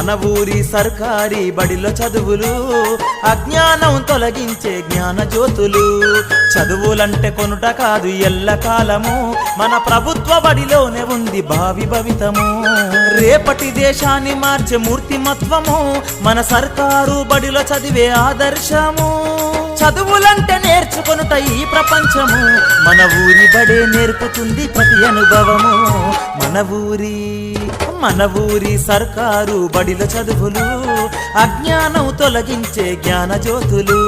మన ఊరి సర్కారీ బడిలో చదువులు అజ్ఞానం తొలగించే జ్ఞాన జ్యోతులు. చదువులంటే కొనుట కాదు ఎల్లకాలము, మన ప్రభుత్వ బడిలోనే ఉంది భావి భవితము. రేపటి దేశాన్ని మార్చే మూర్తిమత్వము మన సర్కారు బడిలో చదివే ఆదర్శము. చదువులంటే నేర్చుకొనుట ఈ ప్రపంచము, మన ఊరి బడే నేర్పుతుంది ప్రతి అనుభవము. మన ఊరి సర్కారు బడిలో చదువులు అజ్ఞానం తొలగించే జ్ఞాన జ్యోతులు.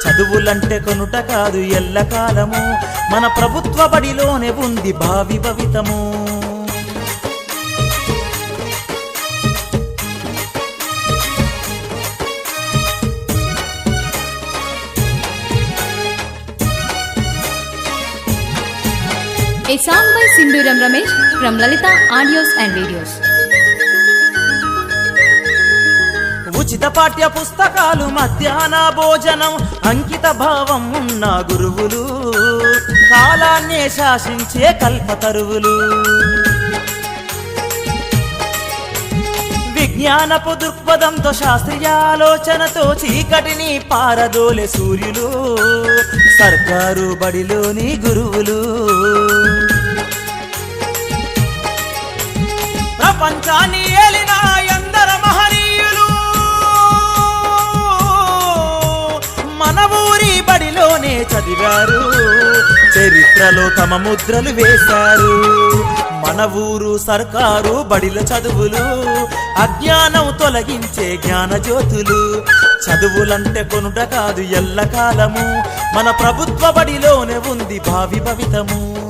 చదువులంటే కొనుట కాదు ఎల్లకాలము, మన ప్రభుత్వ బడిలోనే ఉంది భావి భవితము. A song by Sinduram Ramesh from Lalita Audios and Videos. ఉచిత పాఠ్య పుస్తకాలు, మధ్యాహ్న భోజనం, అంకిత భావం ఉన్న గురువులు, కాలాన్నే శాసించే కల్పతరువులు. విజ్ఞానపు దృక్పథంతో శాస్త్రీయ ఆలోచనతో చీకటిని పారదోలే సూర్యులు సర్కారు బడిలోని గురువులు. ప్రపంచాన్ని ఏలిన ఎందర మహనీయులు మన ఊరి బడిలోనే చదివారు, చరిత్రలో తమ ముద్రలు వేశారు. మన ఊరు సర్కారు బడిలో చదువులు అజ్ఞానం తొలగించే జ్ఞాన జ్యోతులు. చదువులంటే కొనుట కాదు ఎల్లకాలము, మన ప్రభుత్వ బడిలోనే ఉంది భావి భవితము.